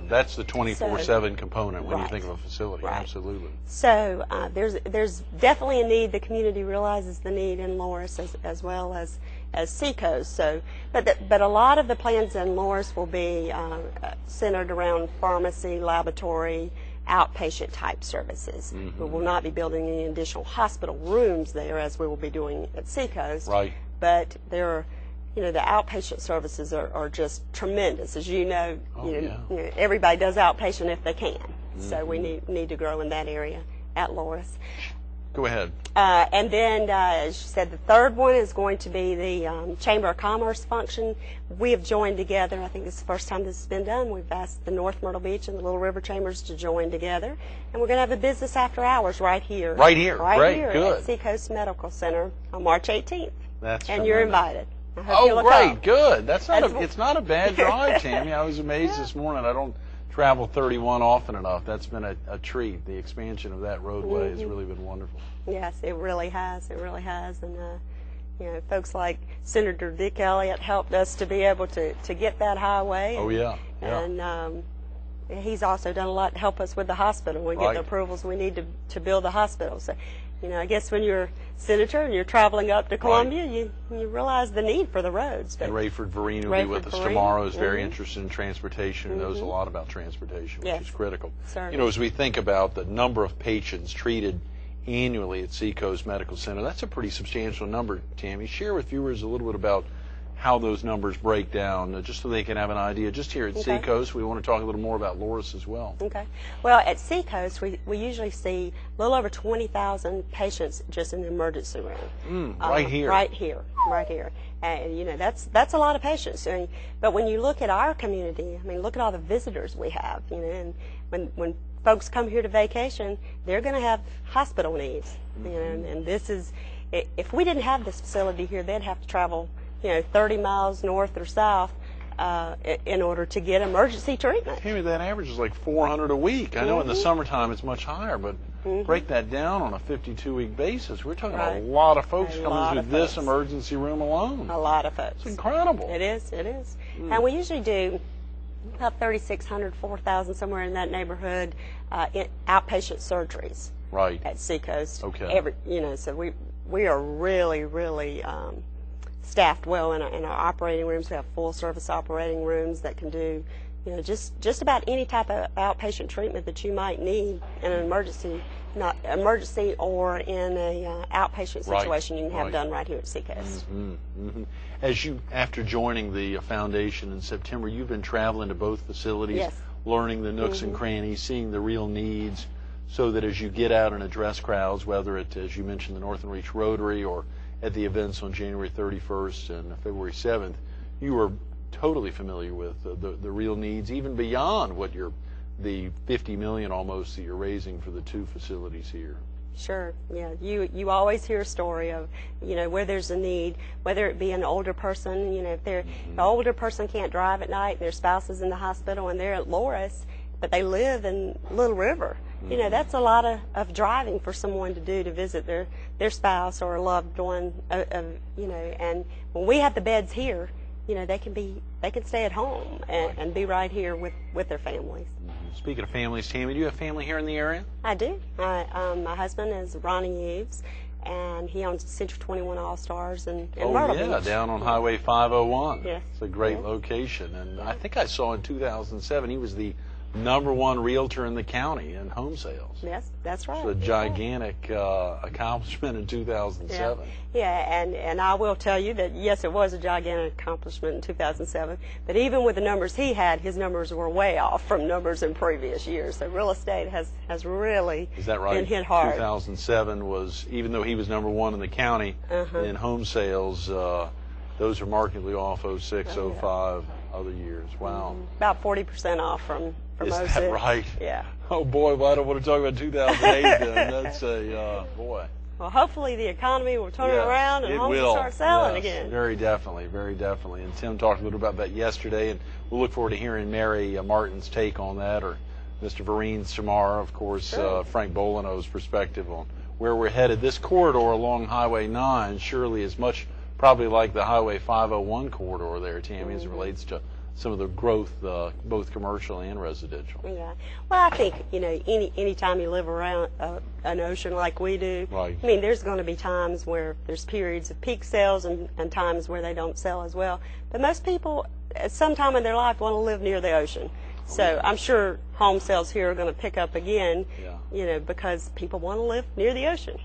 That's the 24/7 component when you Right. think of a facility. Right. Absolutely. So there's definitely a need. The community realizes the need in Loris as well as Seacoast. So, but a lot of the plans in Loris will be centered around pharmacy, laboratory, outpatient type services. Mm-hmm. We will not be building any additional hospital rooms there as we will be doing at Seacoast. Right. But there are, the outpatient services are just tremendous. As you know, everybody does outpatient if they can. Mm-hmm. So we need to grow in that area at Loris. Go ahead. And then, as you said, the third one is going to be the Chamber of Commerce function. We have joined together. I think this is the first time this has been done. We've asked the North Myrtle Beach and the Little River Chambers to join together. And we're going to have a business after hours right here. Right here. Right Great. here Good. at Seacoast Medical Center on March 18th. That's and tremendous. you're invited. I hope you'll great. come. Good. It's not a bad drive, Tammy. I was amazed this morning. I don't travel 31 often enough. That's been a treat. The expansion of that roadway has really been wonderful. Yes, it really has. It really has. And, folks like Senator Dick Elliott helped us to be able to get that highway. Oh, yeah. And he's also done a lot to help us with the hospital. We get the approvals we need to build the hospital. So, I guess when you're a senator and you're traveling up to Columbia, you realize the need for the roads. And Rayford Vereen will be with us tomorrow. Is very interested in transportation and knows a lot about transportation, which is critical. Certainly. As we think about the number of patients treated annually at Seacoast Medical Center, that's a pretty substantial number, Tammy. Share with viewers a little bit about how those numbers break down, just so they can have an idea. Just here at Seacoast, we want to talk a little more about Loris as well. Okay. Well, at Seacoast, we usually see a little over 20,000 patients just in the emergency room. Right here. Right here. And, that's a lot of patients. But when you look at our community, look at all the visitors we have, and when folks come here to vacation, they're going to have hospital needs. And this is, if we didn't have this facility here, they'd have to travel 30 miles north or south in order to get emergency treatment. Tammy, that average is like 400 a week. I know in the summertime it's much higher, but break that down on a 52-week basis. We're talking about a lot of folks coming through this emergency room alone. A lot of folks. It's incredible. It is. And we usually do about 3,600, 4,000, somewhere in that neighborhood, outpatient surgeries. Right. At Seacoast. Okay. So we are really staffed well in our operating rooms. We have full service operating rooms that can do, just about any type of outpatient treatment that you might need in an emergency, or in a outpatient situation. You can have done right here at Seacoast. As you, after joining the foundation in September, you've been traveling to both facilities, learning the nooks and crannies, seeing the real needs, so that as you get out and address crowds, whether it's, as you mentioned, the Northern Reach Rotary or at the events on January 31st and February 7th, you are totally familiar with the real needs, even beyond what the $50 million almost that you're raising for the two facilities here. Sure. Yeah. You always hear a story of, where there's a need, whether it be an older person, if the older person can't drive at night, their spouse is in the hospital and they're at Loris, but they live in Little River. That's a lot of driving for someone to do to visit their spouse or a loved one, and when we have the beds here, they can stay at home and be right here with their families. Speaking of families, Tammy, do you have family here in the area? I do. My husband is Ronnie Eaves, and he owns Century 21 All-Stars in Myrtle Beach. Down on Highway 501. Yes. It's a great location, and I think I saw in 2007 he was the #1 realtor in the county in home sales. Yes, that's right. It's a gigantic accomplishment in 2007. Yeah, and I will tell you that, yes, it was a gigantic accomplishment in 2007, but even with the numbers he had, his numbers were way off from numbers in previous years. So real estate has really been hit hard. 2007 was, even though he was #1 in the county in home sales, those are markedly off 06, 05, other years. Wow. About 40% off from Is 06. that right? Yeah. Oh boy, well, I don't want to talk about 2008 then. That's boy. Well, hopefully the economy will turn around and homes will start selling again. Very definitely, very definitely. And Tim talked a little about that yesterday, and we'll look forward to hearing Mary Martin's take on that, or Mr. Vereen's tomorrow, of course, Frank Bolino's perspective on where we're headed. This corridor along Highway 9 surely is much probably like the Highway 501 corridor there, Tammy, as it relates to some of the growth, both commercial and residential. Yeah. Well, I think, any time you live around an ocean like we do, right. I mean, there's going to be times where there's periods of peak sales and times where they don't sell as well. But most people, at some time in their life, want to live near the ocean. So I'm sure home sales here are going to pick up again, because people want to live near the ocean.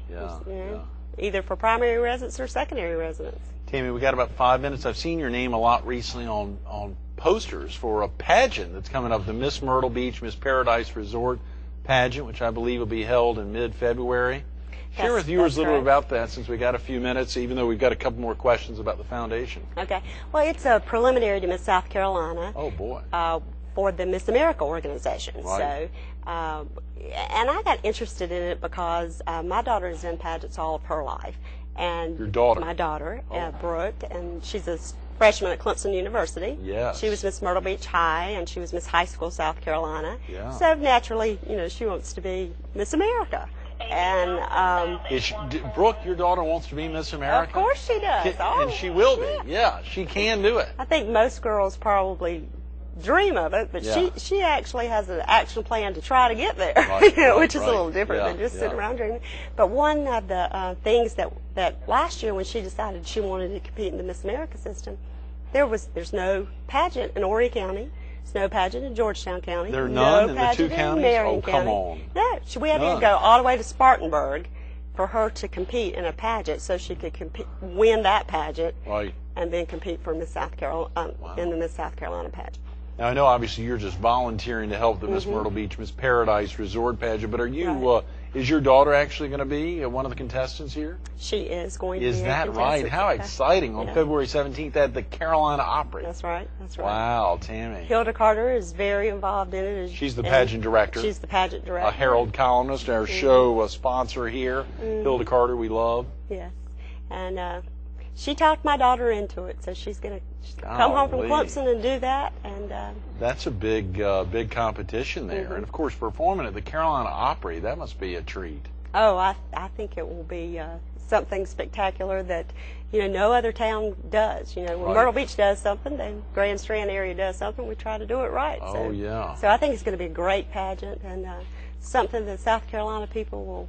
Either for primary residence or secondary residence. Tammy, we got about 5 minutes. I've seen your name a lot recently on posters for a pageant that's coming up, the Miss Myrtle Beach, Miss Paradise Resort pageant, which I believe will be held in mid-February. Share with viewers a little bit about that, since we got a few minutes, even though we've got a couple more questions about the foundation. Okay. Well, it's a preliminary to Miss South Carolina. Oh, boy. For the Miss America organization. Right. So, and I got interested in it because my daughter is in pageants all of her life. And your daughter? My daughter, Brooke, and she's a freshman at Clemson University. Yes. She was Miss Myrtle Beach High, and she was Miss High School South Carolina. Yeah. So naturally, she wants to be Miss America. And Brooke, your daughter wants to be Miss America? Of course she does. And she will be. Yeah, she can do it. I think most girls probably dream of it, but she actually has an action plan to try to get there, which is a little different than just sitting around dreaming. But one of the things that last year when she decided she wanted to compete in the Miss America system, there's no pageant in Horry County. There's no pageant in Georgetown County. There are none in the two pageant counties? In Marion Come County. on. No, we had to go all the way to Spartanburg for her to compete in a pageant, so she could win that pageant, and then compete for Miss South Carolina in the Miss South Carolina pageant. Now, I know obviously you're just volunteering to help the Miss Myrtle Beach, Miss Paradise Resort pageant, but are you, is your daughter actually going to be one of the contestants here? She is going to be. Is that right? How exciting. On February 17th at the Carolina Opry. That's right. That's right. Wow, Tammy. Hilda Carter is very involved in it. She's the pageant director. She's the pageant director. A Herald columnist, our show sponsor here. Hilda Carter, we love. Yes. And she talked my daughter into it, so she's going to come home from Clemson and do that. And that's a big competition there. And, of course, performing at the Carolina Opry, that must be a treat. Oh, I think it will be something spectacular that, no other town does. When Myrtle Beach does something, then Grand Strand area does something, we try to do it right. Oh, So I think it's going to be a great pageant and something that South Carolina people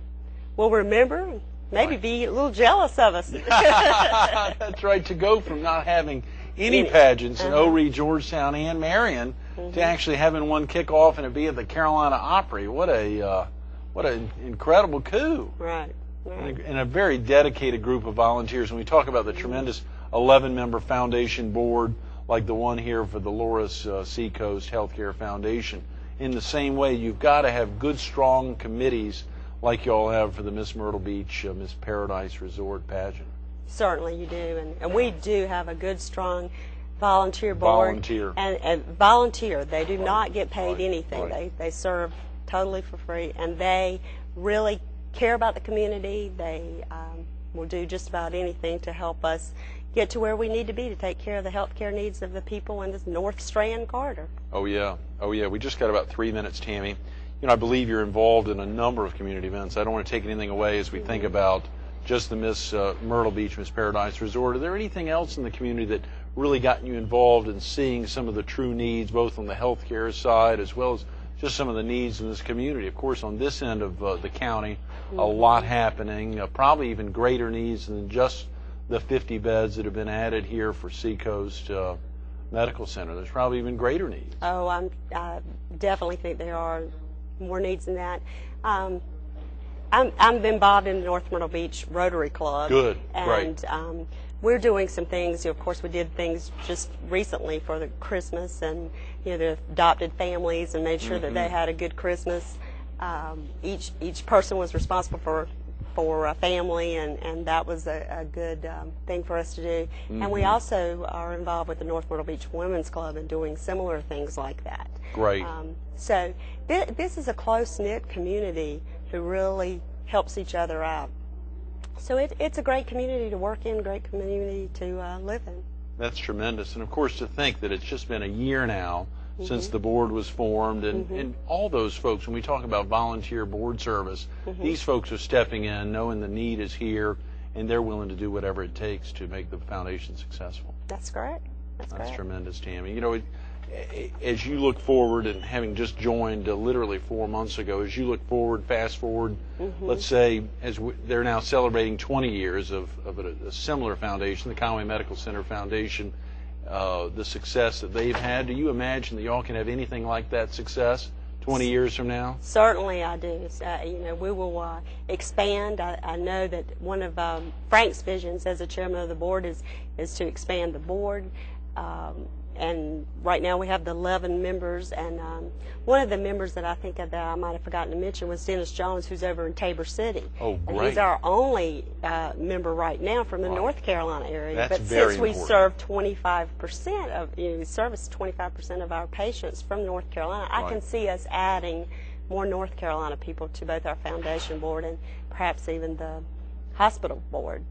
will remember and maybe be a little jealous of us. That's right, to go from not having any pageants in Horry, Georgetown, and Marion to actually having one kick off and it be at the Carolina Opry. What an incredible coup. Right. And a very dedicated group of volunteers. When we talk about the tremendous 11-member foundation board, like the one here for the Loris Seacoast Healthcare Foundation, in the same way, you've got to have good, strong committees like you all have for the Miss Myrtle Beach, Miss Paradise Resort pageant. Certainly you do, and we do have a good, strong volunteer board. Volunteer. And volunteer. They do not get paid anything. They serve totally for free, and they really care about the community. They will do just about anything to help us get to where we need to be to take care of the health care needs of the people in this North Strand corridor. Oh, yeah. We just got about 3 minutes, Tammy. I believe you're involved in a number of community events. I don't want to take anything away as we think about just the Miss Myrtle Beach, Miss Paradise Resort. Are there anything else in the community that really gotten you involved in seeing some of the true needs, both on the health care side as well as just some of the needs in this community? Of course, on this end of the county, a lot happening, probably even greater needs than just the 50 beds that have been added here for Seacoast Medical Center. There's probably even greater needs. Oh, I definitely think there are more needs than that. I'm involved in the North Myrtle Beach Rotary Club. Good, and we're doing some things. Of course, we did things just recently for the Christmas, and the adopted families, and made sure that they had a good Christmas. Each person was responsible for a family, and that was a good thing for us to do. And we also are involved with the North Myrtle Beach Women's Club and doing similar things like that. Great. So this is a close-knit community who really helps each other out. So it's a great community to work in, great community to live in. That's tremendous. And, of course, to think that it's just been a year now since the board was formed, and all those folks, when we talk about volunteer board service, these folks are stepping in, knowing the need is here, and they're willing to do whatever it takes to make the foundation successful. That's correct. That's tremendous, Tammy. as you look forward, and having just joined literally 4 months ago, as you look forward, fast forward, let's say, they're now celebrating 20 years of a similar foundation, the Conway Medical Center Foundation, the success that they've had. Do you imagine that y'all can have anything like that success 20 years from now? Certainly I do. We will expand. I know that one of Frank's visions as a chairman of the board is to expand the board. And right now we have the 11 members, and one of the members that I think that I might have forgotten to mention was Dennis Jones, who's over in Tabor City. Oh, great. And he's our only member right now from the North Carolina area. That's but very since we important. serve 25% of, we service 25% of our patients from North Carolina, I can see us adding more North Carolina people to both our foundation board and perhaps even the hospital board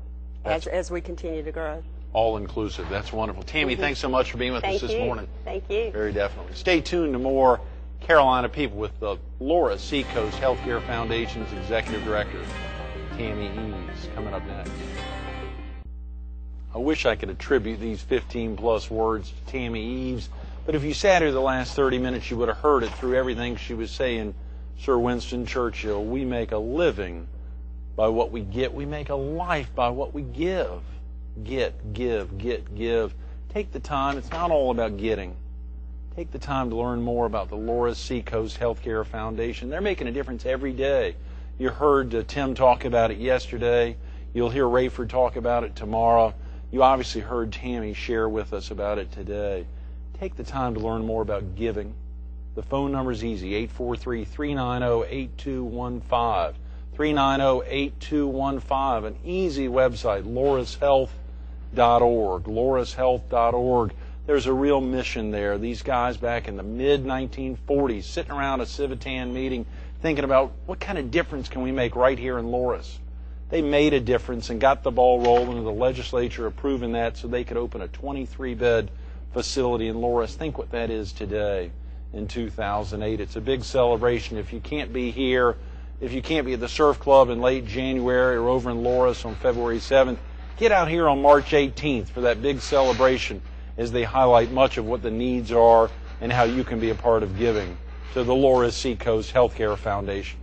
as we continue to grow. All inclusive. That's wonderful. Tammy, thanks so much for being with us this morning. Thank you. Very definitely. Stay tuned to more Carolina People with the Laura Seacoast Healthcare Foundation's Executive Director, Tammy Eaves, coming up next. I wish I could attribute these 15-plus words to Tammy Eaves, but if you sat here the last 30 minutes, you would have heard it through everything she was saying. Sir Winston Churchill, we make a living by what we get. We make a life by what we give. Get, give, get, give. Take the time. It's not all about getting. Take the time to learn more about the Laura Seacoast Healthcare Foundation. They're making a difference every day. You heard Tim talk about it yesterday. You'll hear Rayford talk about it tomorrow. You obviously heard Tammy share with us about it today. Take the time to learn more about giving. The phone number is easy, 843-390-8215. 390-8215. An easy website, laurashealth.org. laurashealth.org. There's a real mission there. These guys back in the mid-1940s sitting around a Civitan meeting thinking about what kind of difference can we make right here in Loras. They made a difference and got the ball rolling, and the legislature approving that so they could open a 23-bed facility in Loras. Think what that is today in 2008. It's a big celebration. If you can't be here, if you can't be at the Surf Club in late January or over in Loras on February 7th, get out here on March 18th for that big celebration as they highlight much of what the needs are and how you can be a part of giving to the Laura Seacoast Healthcare Foundation.